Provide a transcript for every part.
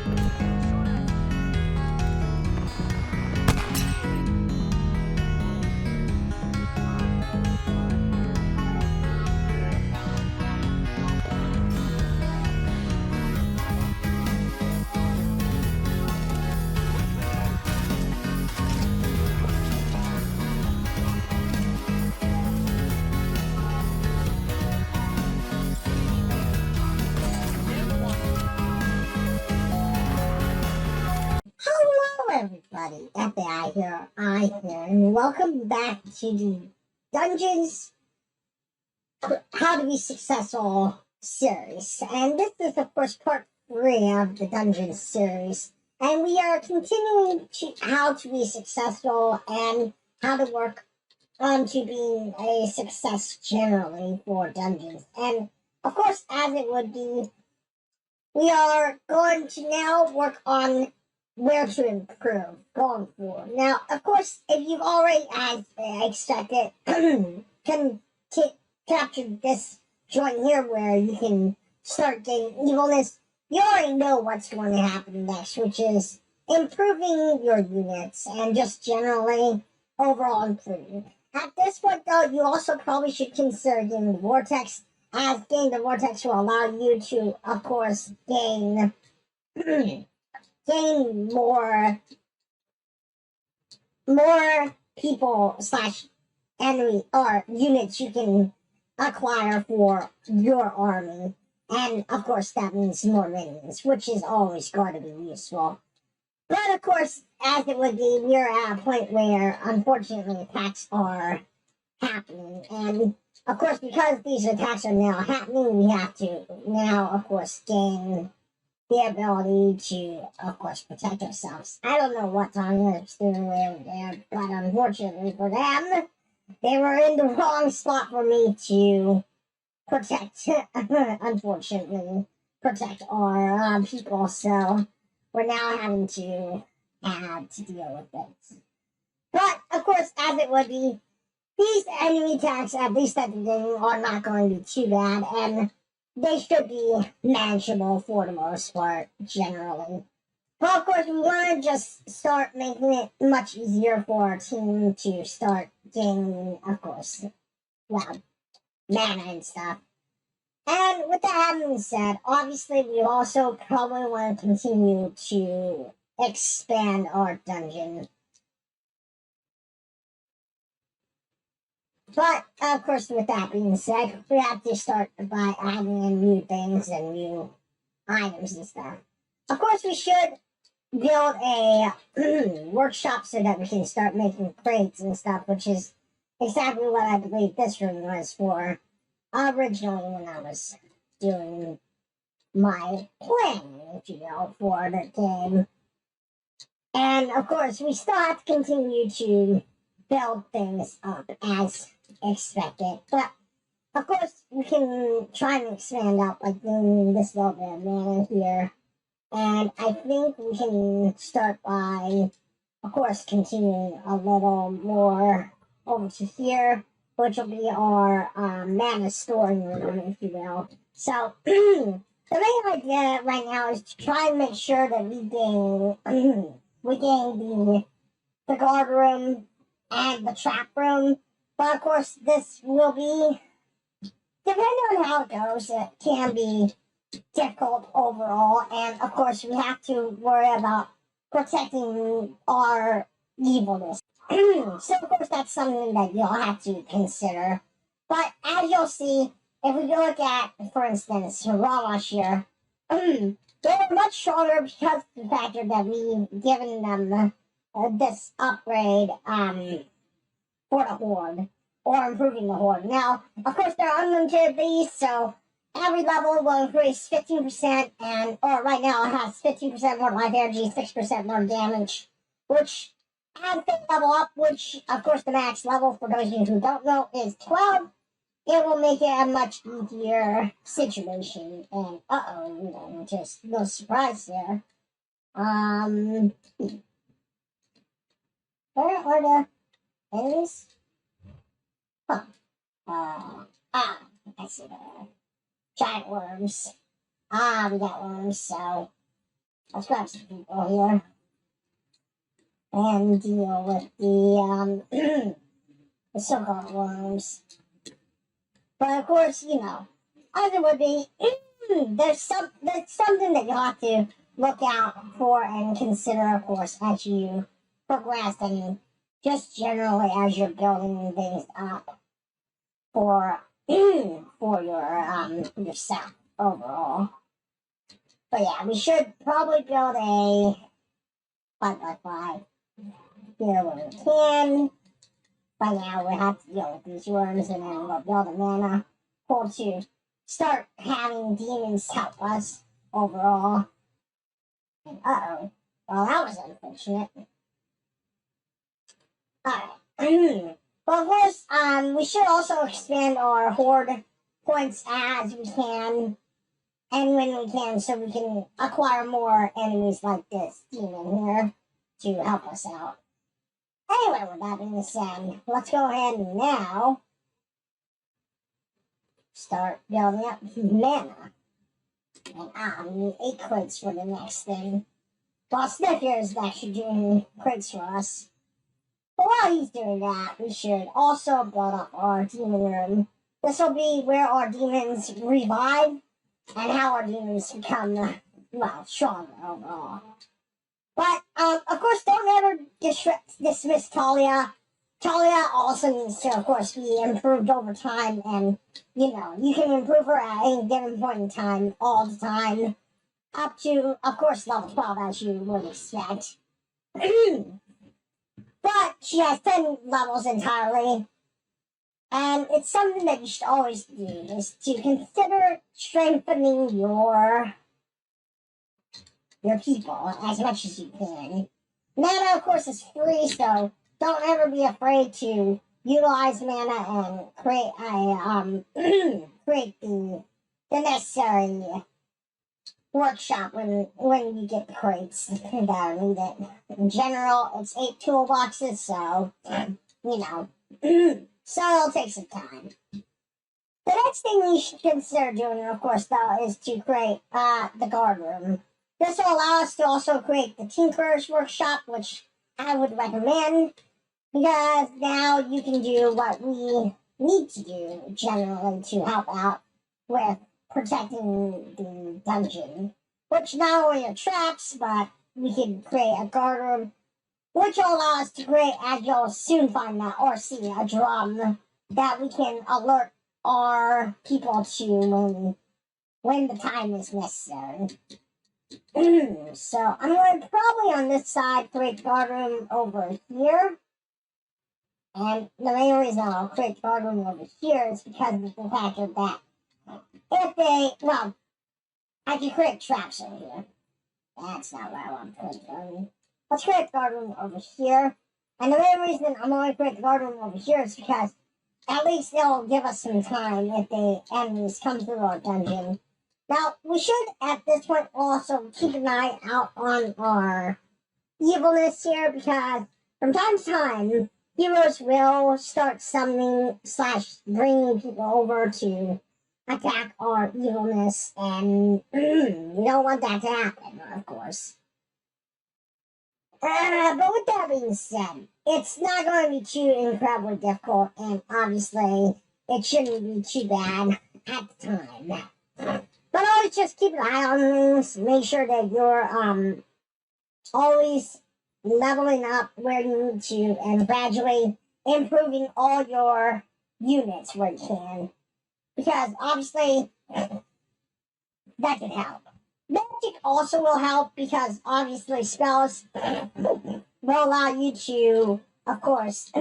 Hello, everybody. FBI here, and welcome back to the Dungeons How to Be Successful series. And this is, of course, part 3 of the Dungeons series. And we are continuing to how to be successful and how to work on to being a success generally for Dungeons. And, of course, as it would be, we are going to now work on where to improve going forward. Now, of course, if you've already, as expected, captured this joint here where you can start getting evilness, you already know what's going to happen next, which is improving your units and just generally overall improving. At this point, though, you also probably should consider getting the Vortex, as getting the Vortex will allow you to, of course, gain gain more people slash enemy or units you can acquire for your army. And of course that means more minions, which is always going to be useful. But of course, as it would be, we're at a point where unfortunately attacks are happening. And of course, because these attacks are now happening, we have to now, of course, gain the ability to, of course, protect ourselves. I don't know what Tonga's doing over there, but unfortunately for them, they were in the wrong spot for me to protect, unfortunately, protect our people, so we're now having to have to deal with it. But, of course, as it would be, these enemy attacks, at least at the beginning, are not going to be too bad, and they should be manageable for the most part, generally. But of course, we want to just start making it much easier for our team to start gaining, of course, well, mana and stuff. And with that having said, obviously, we also probably want to continue to expand our dungeon. But, of course, with that being said, we have to start by adding in new things and new items and stuff. Of course, we should build a workshop so that we can start making crates and stuff, which is exactly what I believe this room was for originally when I was doing my planning, if you will, for the game. And, of course, we still have to continue to build things up as expected. But of course, we can try and expand out by doing this little bit of mana here. And I think we can start by, of course, continuing a little more over to here, which will be our mana storing room, if you will. So, the main idea right now is to try and make sure that we gain the guard room and the trap room. But of course, this will be, depending on how it goes, it can be difficult overall. And of course, we have to worry about protecting our evilness. So of course, that's something that you'll have to consider. But as you'll see, if we look at, for instance, Ramash here, they're much stronger because of the factor that we've given them this upgrade for the Horde, or improving the Horde. Now, of course, they're unlimited beasts, so every level will increase 15%, or right now it has 15% more life energy, 6% more damage, which, as they level up, which, of course, the max level, for those of you who don't know, is 12, it will make it a much easier situation, and, just no surprise there. Where are the enemies? Huh. I see the giant worms. We got worms, so Let's grab some people here and deal with the the so-called worms. But of course, as it would be, there's something that you have to look out for and consider, of course, as you progress and just generally as you're building things up for for yourself overall. But yeah, we should probably build a 5x5 here when we can. By now, we have to deal with these worms, and then we'll build a mana pool to start having demons help us overall. And well, that was unfortunate. Alright. But of course, we should also expand our horde points as we can, and when we can, so we can acquire more enemies like this demon here to help us out. Anyway, with that being said, let's go ahead and now start building up mana. And we need 8 crates for the next thing. While Snicker is actually doing crates for us. But while he's doing that, we should also build up our demon room. This will be where our demons revive and how our demons become, stronger overall. But, of course, don't ever dismiss Talia. Talia also needs to, of course, be improved over time, and, you can improve her at any given point in time, all the time, up to, of course, level 12, as you would expect. But she has 10 levels entirely, and it's something that you should always do, is to consider strengthening your people as much as you can. Mana, of course, is free, so don't ever be afraid to utilize mana and create create the necessary workshop when you get the crates that need it. In general, it's 8 toolboxes, so so it'll take some time. The next thing you should consider doing, of course, though, is to create the guard room. This will allow us to also create the Tinkerer's Workshop, which I would recommend, because now you can do what we need to do generally to help out with protecting the dungeon. Which not only are traps, but we can create a guard room, which will allow us to create, as you'll soon find out or see, a drum that we can alert our people to when the time is necessary. So I'm going to probably on this side create the guard room over here. And the main reason I'll create the guard room over here is because of the fact that I can create traps over here. That's not what I want to create the guard room. Let's create the guard room over here. And the main reason I'm going to create the guard room over here is because at least it'll give us some time if the enemies come through our dungeon. Now, we should, at this point, also keep an eye out on our evilness here, because from time to time, heroes will start summoning / bringing people over to attack our evilness, and we don't want that to happen, of course. But with that being said, it's not going to be too incredibly difficult, and obviously, it shouldn't be too bad at the time. But always just keep an eye on things. Make sure that you're always leveling up where you need to and gradually improving all your units where you can. Because obviously, that can help. Magic also will help because obviously spells will allow you to, of course,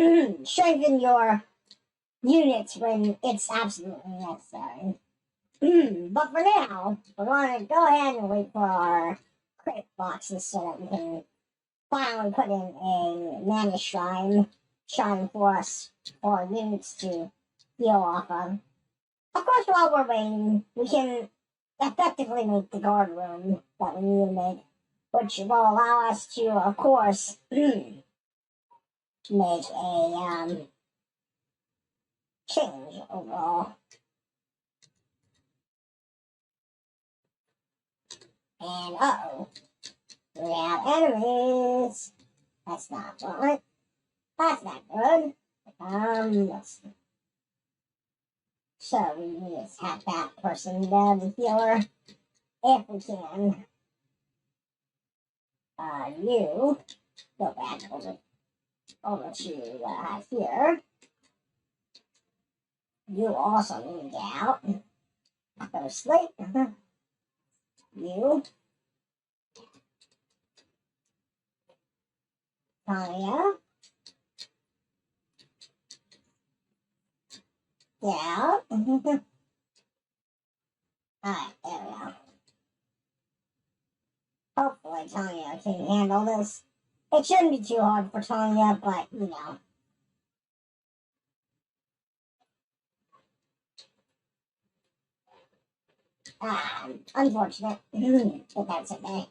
strengthen your units when it's absolutely necessary. But for now, we're going to go ahead and wait for our crate boxes so that we can finally put in a mana shrine for us, for units to heal off of. Of course, while we're waiting, we can effectively make the guard room that we need to make, which will allow us to, of course, make a change overall. And We have enemies. That's not good. That's not good. Let's see. So we need to attack that person there, the healer, if we can. You go back over to here. You also need to get out. Go to sleep. You. Tanya. Get out. Alright, there we go. Hopefully Tanya can handle this. It shouldn't be too hard for Tanya, but, you know. Unfortunate. But that's okay.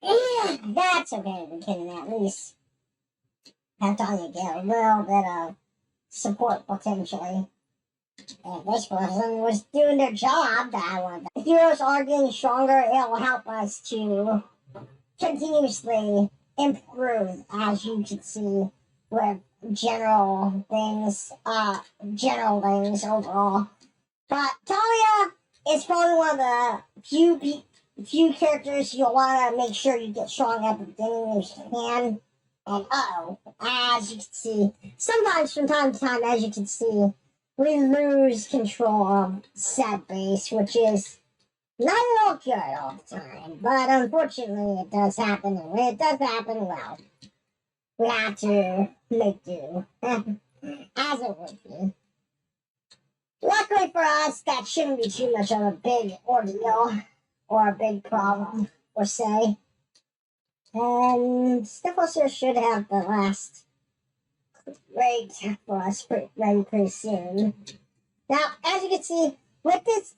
Yeah, that's okay. We can at least have Tanya get a little bit of support potentially. If this person was doing their job that I want. The heroes are getting stronger. It will help us to continuously improve, as you can see, with general things overall. But Talia is probably one of the few characters you'll want to make sure you get strong at the beginning if you can. And as you can see, sometimes from time to time, as you can see, we lose control of said base, which is not at all good all the time. But unfortunately, it does happen, and when it does happen, well, we have to make do, as it would be. Luckily for us, that shouldn't be too much of a big ordeal or a big problem, per se. And Stifleser should have the last raid for us pretty soon. Now, as you can see, with this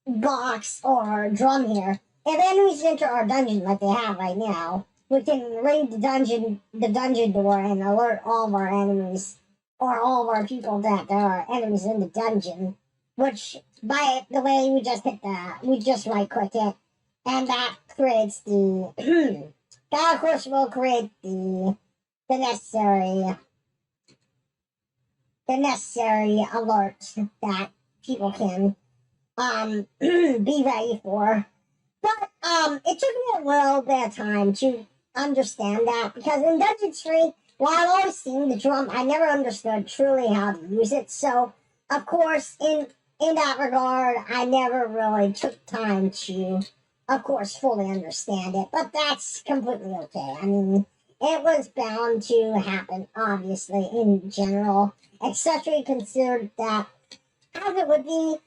box or drum here, if enemies enter our dungeon like they have right now, we can raid the dungeon door and alert all of our enemies or all of our people that there are enemies in the dungeon. Which, by the way, we just right click it, and that creates the that of course will create the necessary alert that people can be ready for. But it took me a little bit of time to understand that, because in Dungeon 3, while I've always seen the drum, I never understood truly how to use it. So of course, in that regard, I never really took time to, of course, fully understand it. But that's completely okay. I mean, it was bound to happen, obviously, in general, especially considered that, as it would be,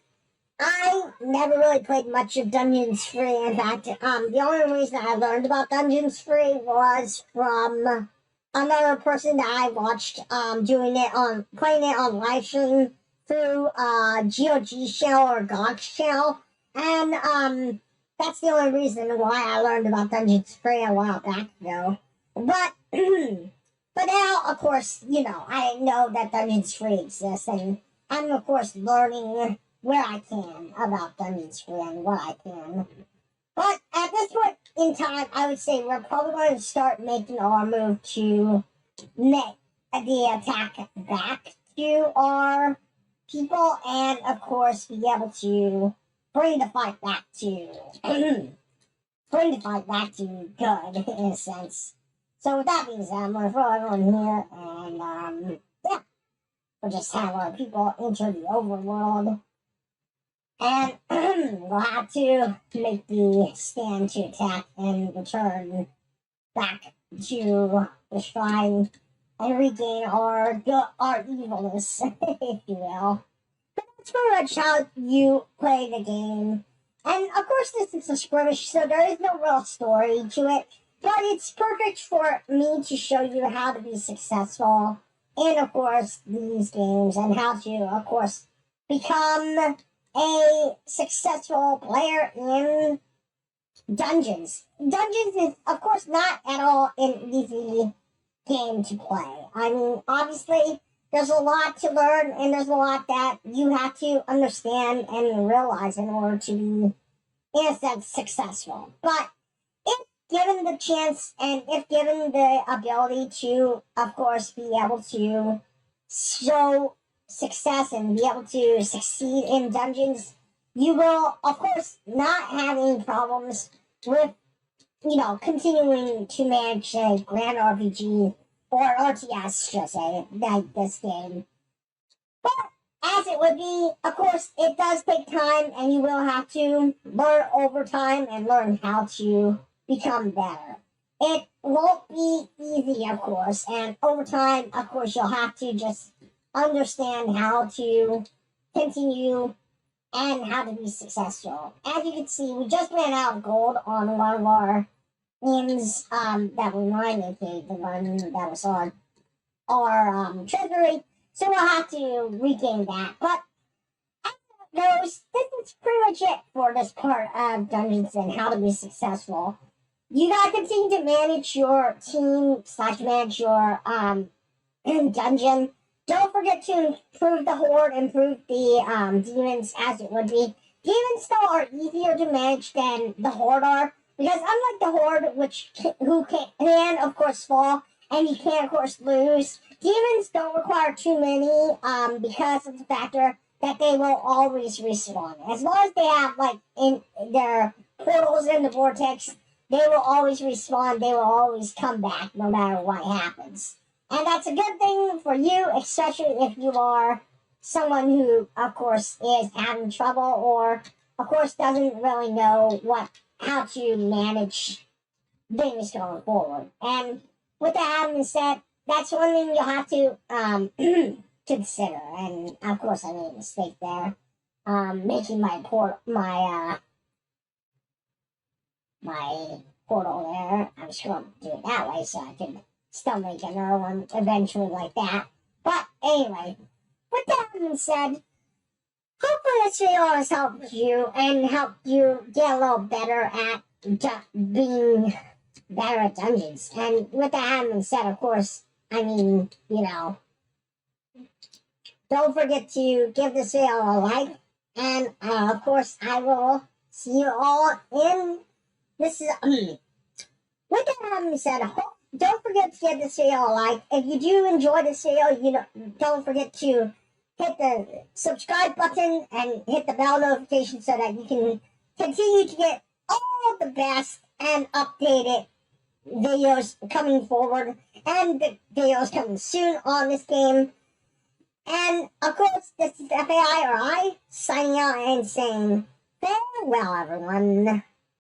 I never really played much of Dungeons Free. In fact, the only reason I learned about Dungeons Free was from another person that I watched playing it on live stream through GOG channel or GOG channel. And that's the only reason why I learned about Dungeons Free a while back ago. But but now, of course, you know, I know that Dungeons Free exists, and I'm of course learning where I can about Dungeons Free and what I can. But at this point in time, I would say we're probably going to start making our move to make the attack back to our people, and of course be able to bring the fight back to good, in a sense. So with that being said, I'm going to throw everyone here, and yeah, we'll just have our people enter the overworld. And we'll have to make the stand to attack and return back to the shrine and regain our evilness, if you will. But that's pretty much how you play the game. And of course, this is a skirmish, so there is no real story to it. But it's perfect for me to show you how to be successful in, of course, these games, and how to, of course, become a successful player in Dungeons. Dungeons is, of course, not at all an easy game to play. I mean, obviously, there's a lot to learn, and there's a lot that you have to understand and realize in order to be, in a sense, successful. But if given the chance and if given the ability to, of course, be able to show success and be able to succeed in dungeons, you will, of course, not have any problems with, continuing to manage a grand RPG or RTS, should I say, like this game. But as it would be, of course, it does take time and you will have to learn over time and learn how to become better. It won't be easy, of course, and over time, of course, you'll have to just understand how to continue and how to be successful. As you can see, we just ran out of gold on one of our games that we mined, aka the one that was on our treasury. So we'll have to regain that. But as it goes, this is pretty much it for this part of Dungeons and how to be successful. You gotta continue to manage your team / manage your dungeon. Don't forget to improve the horde, improve the demons as it would be. Demons though are easier to manage than the horde are, because unlike the horde, who can of course fall and you can of course lose, demons don't require too many because of the factor that they will always respawn. As long as they have like in their portals in the vortex, they will always respawn. They will always come back no matter what happens. And that's a good thing for you, especially if you are someone who, of course, is having trouble or, of course, doesn't really know how to manage things going forward. And with that having said, that's one thing you'll have to consider. And of course, I made a mistake there, making my portal there. I'm just going to do it that way so I can still make another one eventually like that. But anyway, with that being said, hopefully this video has helped you and helped you get a little better at being better at dungeons. And with that having said, of course, I mean, don't forget to give this video a like. And of course, I will see you all in this is with that having said, don't forget to give this video a like. If you do enjoy this video, don't forget to hit the subscribe button and hit the bell notification so that you can continue to get all the best and updated videos coming forward and the videos coming soon on this game. And of course, this is FAI or I signing out and saying farewell, everyone.